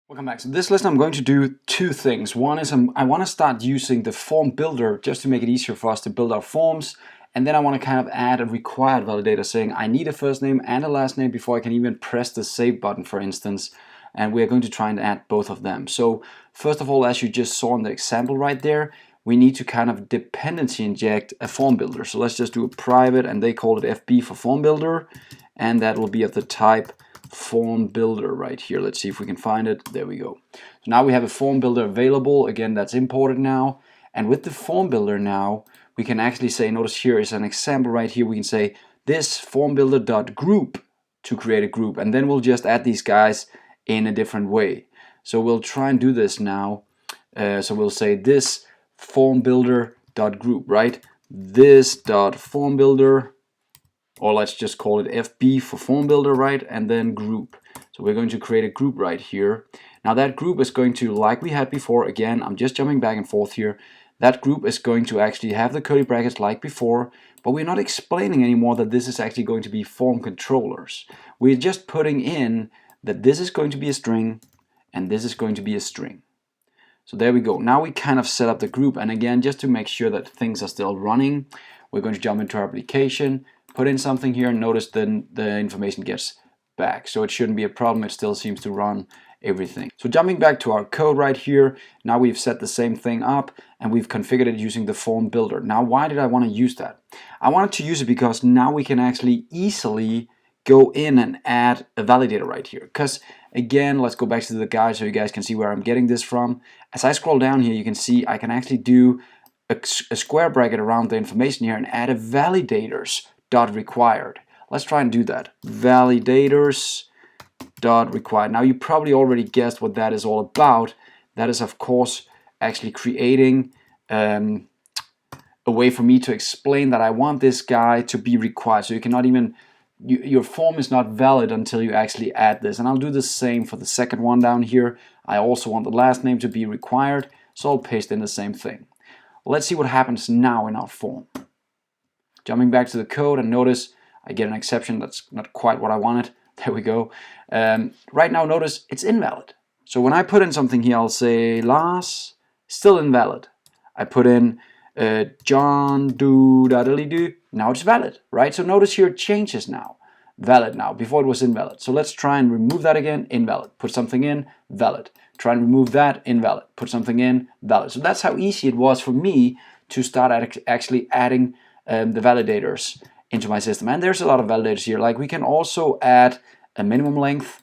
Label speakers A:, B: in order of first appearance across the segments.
A: Welcome back. So this lesson I'm going to do two things. One is I want to start using the form builder just to make it easier for us to build our forms. And then I want to kind of add a required validator saying I need a first name and a last name before I can even press the save button, for instance. And we're going to try and add both of them. So first of all, as you just saw in the example right there, we need to kind of dependency inject a form builder. So let's just do a private, and they call it FB for form builder. And that will be of the type form builder right here. Let's see if we can find it. There we go. So now we have a form builder available. Again, that's imported now. And with the form builder now, we can actually say, notice here is an example right here. We can say this form builder.group to create a group. And then we'll just add these guys in a different way. So we'll try and do this now. So we'll say this form builder.group, right? This dot form builder, or let's just call it FB for form builder, right? And then group. So we're going to create a group right here. Now that group is going to, like we had before, again, I'm just jumping back and forth here. That group is going to actually have the curly brackets like before, but we're not explaining anymore that this is actually going to be form controllers. We're just putting in that this is going to be a string and this is going to be a string. So there we go. Now we kind of set up the group, and again, just to make sure that things are still running, we're going to jump into our application, put in something here, and notice then the information gets back. So it shouldn't be a problem. It still seems to run everything. So jumping back to our code right here, now we've set the same thing up and we've configured it using the form builder. Now, why did I want to use that? I wanted to use it because now we can actually easily go in and add a validator right here. Because again, let's go back to the guide so you guys can see where I'm getting this from. As I scroll down here, you can see I can actually do a square bracket around the information here and add a validators dot required. Let's try and do that. Validators dot required. Now you probably already guessed what that is all about. That is of course actually creating a way for me to explain that I want this guy to be required. So you cannot even, your form is not valid until you actually add this. And I'll do the same for the second one down here. I also want the last name to be required, so I'll paste in the same thing. Let's see what happens now in our form. Jumping back to the code, and notice I get an exception. That's not quite what I wanted. There we go. Right now, notice it's invalid. So when I put in something here, I'll say Lars, still invalid. I put in John do daddly do. Now it's valid, right? So notice here it changes now. Valid now. Before it was invalid. So let's try and remove that again. Invalid. Put something in. Valid. Try and remove that. Invalid. Put something in. Valid. So that's how easy it was for me to start actually adding the validators into my system. And there's a lot of validators here. Like we can also add a minimum length.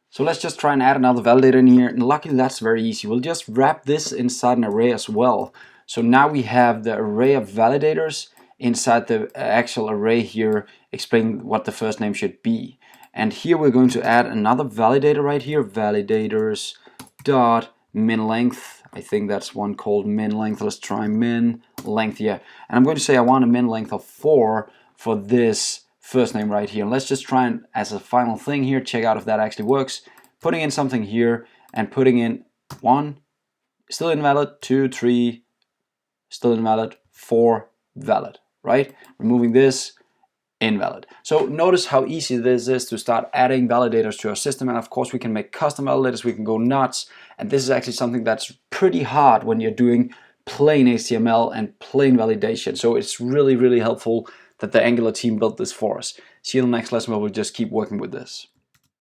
A: So let's just try and add another validator in here. And luckily that's very easy. We'll just wrap this inside an array as well. So now we have the array of validators inside the actual array here, explaining what the first name should be. And here we're going to add another validator right here, validators dot min length. I think that's one called min length. Let's try min length, yeah. And I'm going to say I want a min length of 4 for this first name right here. And let's just try and, as a final thing here, check out if that actually works. Putting in something here and putting in 1, still invalid, 2, 3, still invalid, 4, valid, right? Removing this, invalid. So notice how easy this is to start adding validators to our system. And of course we can make custom validators, we can go nuts. And this is actually something that's pretty hard when you're doing plain HTML and plain validation. So it's really, really helpful that the Angular team built this for us. See you in the next lesson where we'll just keep working with this.